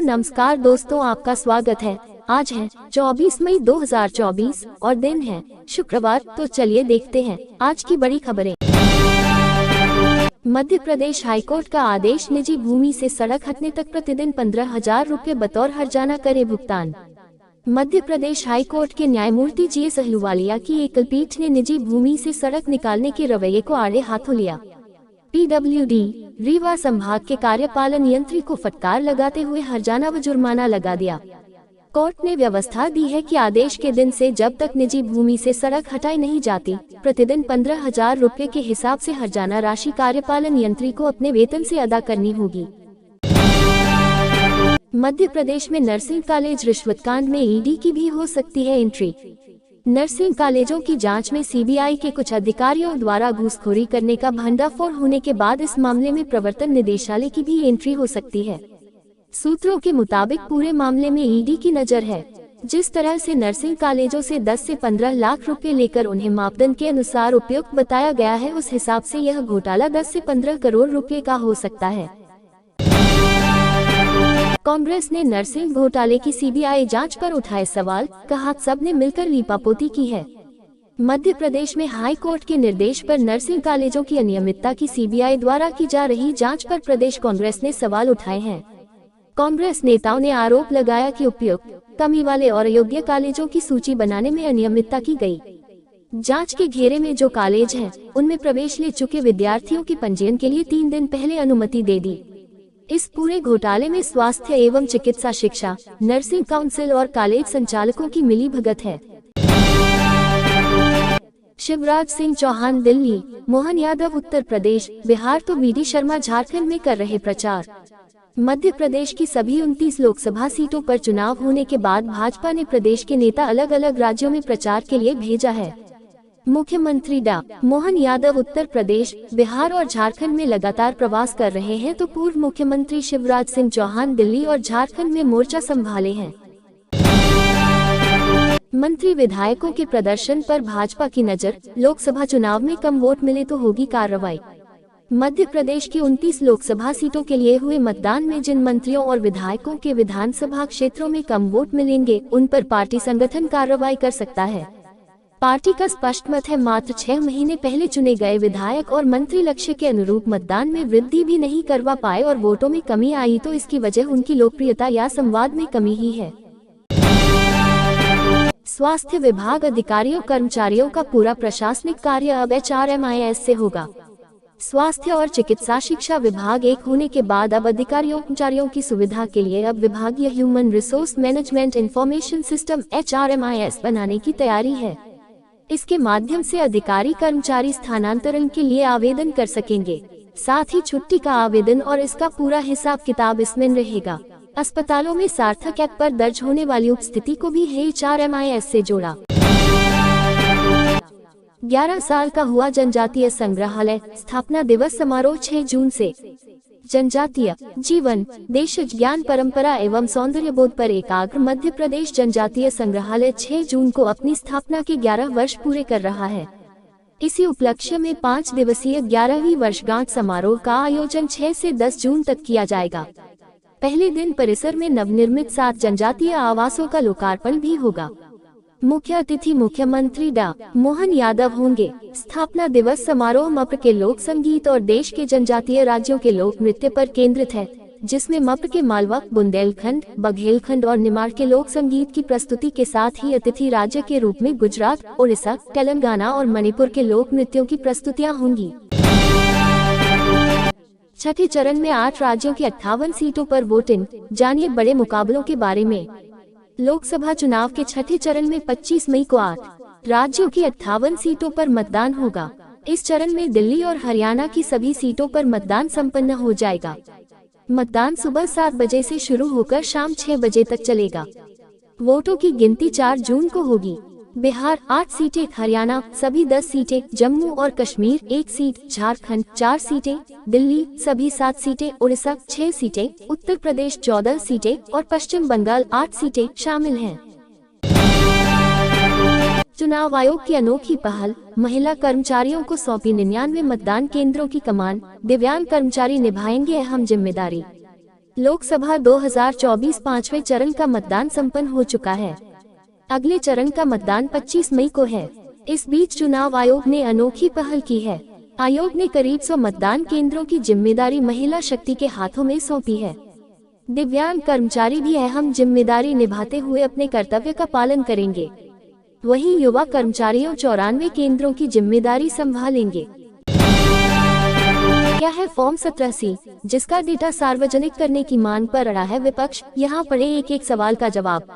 नमस्कार दोस्तों, आपका स्वागत है। आज है 24 मई 2024 और दिन है शुक्रवार। तो चलिए देखते हैं आज की बड़ी खबरें। मध्य प्रदेश हाईकोर्ट का आदेश, निजी भूमि से सड़क हटने तक प्रतिदिन 15,000 रुपये बतौर हर्जाना करे भुगतान। मध्य प्रदेश हाईकोर्ट के न्यायमूर्ति GS अहलूवालिया की एकल पीठ ने निजी भूमि से सड़क निकालने के रवैये को आड़े हाथों लिया। PWD रीवा संभाग के कार्यपालन यंत्री को फटकार लगाते हुए हर्जाना व जुर्माना लगा दिया। कोर्ट ने व्यवस्था दी है कि आदेश के दिन से जब तक निजी भूमि से सड़क हटाई नहीं जाती, प्रतिदिन 15,000 रुपये के हिसाब से हर्जाना राशि कार्यपालन यंत्री को अपने वेतन से अदा करनी होगी। मध्य प्रदेश में नर्सिंग कॉलेज रिश्वत कांड में ED की भी हो सकती है एंट्री। नर्सिंग कॉलेजों की जांच में CBI के कुछ अधिकारियों द्वारा घूसखोरी करने का भंडाफोड़ होने के बाद इस मामले में प्रवर्तन निदेशालय की भी एंट्री हो सकती है। सूत्रों के मुताबिक पूरे मामले में ED की नजर है। जिस तरह से नर्सिंग कॉलेजों से 10 से 15 लाख रुपए लेकर उन्हें मापदंड के अनुसार उपयुक्त बताया गया है, उस हिसाब से यह घोटाला 10 से 15 करोड़ रुपए का हो सकता है। कांग्रेस ने नर्सिंग घोटाले की CBI जांच पर उठाए सवाल, कहा सबने मिलकर लीपापोती की है। मध्य प्रदेश में हाई कोर्ट के निर्देश पर नर्सिंग कॉलेजों की अनियमितता की CBI द्वारा की जा रही जांच पर प्रदेश कांग्रेस ने सवाल उठाए हैं। कांग्रेस नेताओं ने आरोप लगाया कि उपयुक्त, कमी वाले और अयोग्य कॉलेजों की सूची बनाने में अनियमितता की गई। जांच के घेरे में जो कॉलेज हैं, उनमें प्रवेश ले चुके विद्यार्थियों की पंजीयन के लिए 3 दिन पहले अनुमति दे दी। इस पूरे घोटाले में स्वास्थ्य एवं चिकित्सा शिक्षा, नर्सिंग काउंसिल और कॉलेज संचालकों की मिलीभगत है। शिवराज सिंह चौहान दिल्ली, मोहन यादव उत्तर प्रदेश, बिहार तो VD शर्मा झारखंड में कर रहे प्रचार। मध्य प्रदेश की सभी 29 लोकसभा सीटों पर चुनाव होने के बाद भाजपा ने प्रदेश के नेता अलग अलग राज्यों में प्रचार के लिए भेजा है। मुख्यमंत्री डॉ. मोहन यादव उत्तर प्रदेश, बिहार और झारखंड में लगातार प्रवास कर रहे हैं, तो पूर्व मुख्यमंत्री शिवराज सिंह चौहान दिल्ली और झारखंड में मोर्चा संभाले हैं। मंत्री विधायकों के प्रदर्शन पर भाजपा की नजर, लोकसभा चुनाव में कम वोट मिले तो होगी कार्रवाई। मध्य प्रदेश की 29 लोकसभा सीटों के लिए हुए मतदान में जिन मंत्रियों और विधायकों के विधानसभा क्षेत्रों में कम वोट मिलेंगे, उन पर पार्टी संगठन कार्रवाई कर सकता है। पार्टी का स्पष्ट मत है, मात्र 6 महीने पहले चुने गए विधायक और मंत्री लक्ष्य के अनुरूप मतदान में वृद्धि भी नहीं करवा पाए और वोटों में कमी आई, तो इसकी वजह उनकी लोकप्रियता या संवाद में कमी ही है। स्वास्थ्य विभाग अधिकारियों कर्मचारियों का पूरा प्रशासनिक कार्य अब HRMIS से होगा। स्वास्थ्य और चिकित्सा शिक्षा विभाग एक होने के बाद अब अधिकारियों कर्मचारियों की सुविधा के लिए अब विभागीय human resource management information system HRMIS बनाने की तैयारी है। इसके माध्यम से अधिकारी कर्मचारी स्थानांतरण के लिए आवेदन कर सकेंगे। साथ ही छुट्टी का आवेदन और इसका पूरा हिसाब किताब इसमें रहेगा। अस्पतालों में सार्थक ऐप पर दर्ज होने वाली उपस्थिति को भी HRMIS से जोड़ा। 11 साल का हुआ जनजातीय संग्रहालय, स्थापना दिवस समारोह 6 जून से। जनजातीय जीवन, देश, ज्ञान, परंपरा एवं सौंदर्यबोध पर एकाग्र मध्य प्रदेश जनजातीय संग्रहालय 6 जून को अपनी स्थापना के 11 वर्ष पूरे कर रहा है। इसी उपलक्ष्य में 5 दिवसीय 11वीं वर्षगांठ समारोह का आयोजन 6 से 10 जून तक किया जाएगा। पहले दिन परिसर में नवनिर्मित 7 जनजातीय आवासों का लोकार्पण भी होगा। मुख्य अतिथि मुख्यमंत्री डॉ. मोहन यादव होंगे। स्थापना दिवस समारोह मप्र के लोक संगीत और देश के जनजातीय राज्यों के लोक नृत्य पर केंद्रित है, जिसमें मप्र के मालवा, बुंदेलखंड, बघेलखंड और निमाड़ के लोक संगीत की प्रस्तुति के साथ ही अतिथि राज्य के रूप में गुजरात, उड़ीसा, तेलंगाना और मणिपुर के लोक नृत्यों की प्रस्तुतियां होंगी। छठे चरण में 8 राज्यों की 58 सीटों पर वोटिंग। जानिए बड़े मुकाबलों के बारे में। लोकसभा चुनाव के छठे चरण में 25 मई को 8 राज्यों की 58 सीटों पर मतदान होगा। इस चरण में दिल्ली और हरियाणा की सभी सीटों पर मतदान संपन्न हो जाएगा। मतदान सुबह 7 बजे से शुरू होकर शाम 6 बजे तक चलेगा। वोटों की गिनती 4 जून को होगी। बिहार 8 सीटें, हरियाणा सभी 10 सीटें, जम्मू और कश्मीर 1 सीट, झारखंड 4 सीटें, दिल्ली सभी 7 सीटें, उड़ीसा 6 सीटें, उत्तर प्रदेश 14 सीटें और पश्चिम बंगाल 8 सीटें शामिल हैं। चुनाव आयोग की अनोखी पहल, महिला कर्मचारियों को सौंपी 99 मतदान केंद्रों की कमान, दिव्यांग कर्मचारी निभाएंगे अहम जिम्मेदारी। लोकसभा 2024 पांचवें चरण का मतदान संपन्न हो चुका है। अगले चरण का मतदान 25 मई को है। इस बीच चुनाव आयोग ने अनोखी पहल की है। आयोग ने करीब 100 मतदान केंद्रों की जिम्मेदारी महिला शक्ति के हाथों में सौंपी है। दिव्यांग कर्मचारी भी अहम जिम्मेदारी निभाते हुए अपने कर्तव्य का पालन करेंगे। वहीं युवा कर्मचारियों 94 केंद्रों की जिम्मेदारी संभालेंगे। क्या है फॉर्म 17C, जिसका डेटा सार्वजनिक करने की मांग पर अड़ा है विपक्ष? यहाँ पढ़े एक सवाल का जवाब।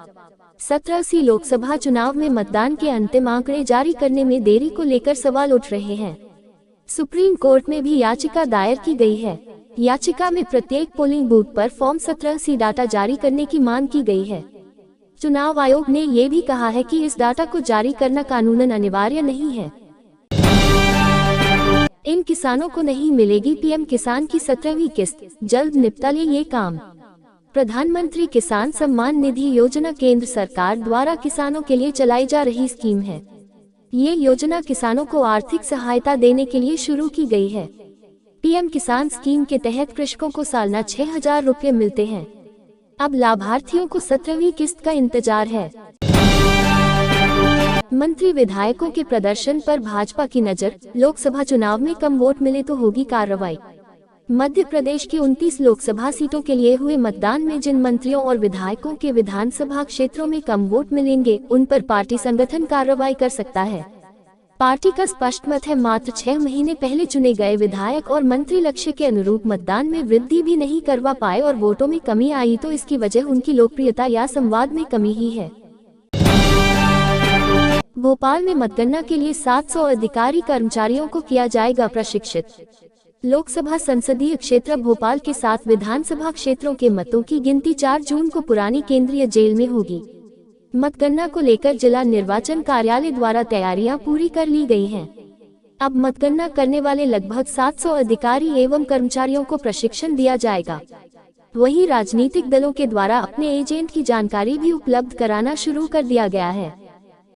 17C लोकसभा चुनाव में मतदान के अंतिम आंकड़े जारी करने में देरी को लेकर सवाल उठ रहे हैं। सुप्रीम कोर्ट में भी याचिका दायर की गई है। याचिका में प्रत्येक पोलिंग बूथ पर फॉर्म 17C डाटा जारी करने की मांग की गई है। चुनाव आयोग ने ये भी कहा है कि इस डाटा को जारी करना कानूनन अनिवार्य नहीं है। इन किसानों को नहीं मिलेगी पीएम किसान की 17वीं किस्त, जल्द निपटा ले ये काम। प्रधानमंत्री किसान सम्मान निधि योजना केंद्र सरकार द्वारा किसानों के लिए चलाई जा रही स्कीम है। ये योजना किसानों को आर्थिक सहायता देने के लिए शुरू की गई है। पीएम किसान स्कीम के तहत कृषकों को सालाना 6,000 रुपये मिलते हैं। अब लाभार्थियों को 17वीं किस्त का इंतजार है। मंत्री विधायकों के प्रदर्शन पर भाजपा की नजर, लोकसभा चुनाव में कम वोट मिले तो होगी कार्रवाई। मध्य प्रदेश की 29 लोकसभा सीटों के लिए हुए मतदान में जिन मंत्रियों और विधायकों के विधानसभा क्षेत्रों में कम वोट मिलेंगे, उन पर पार्टी संगठन कार्रवाई कर सकता है। पार्टी का स्पष्ट मत है, मात्र 6 महीने पहले चुने गए विधायक और मंत्री लक्ष्य के अनुरूप मतदान में वृद्धि भी नहीं करवा पाए और वोटों में कमी आई तो इसकी वजह उनकी लोकप्रियता या संवाद में कमी ही है। भोपाल में मतगणना के लिए 700 अधिकारी कर्मचारियों को किया जाएगा प्रशिक्षित। लोकसभा संसदीय क्षेत्र भोपाल के 7 विधानसभा क्षेत्रों के मतों की गिनती 4 जून को पुरानी केंद्रीय जेल में होगी। मतगणना को लेकर जिला निर्वाचन कार्यालय द्वारा तैयारियां पूरी कर ली गई हैं। अब मतगणना करने वाले लगभग 700 अधिकारी एवं कर्मचारियों को प्रशिक्षण दिया जाएगा। वहीं राजनीतिक दलों के द्वारा अपने एजेंट की जानकारी भी उपलब्ध कराना शुरू कर दिया गया है।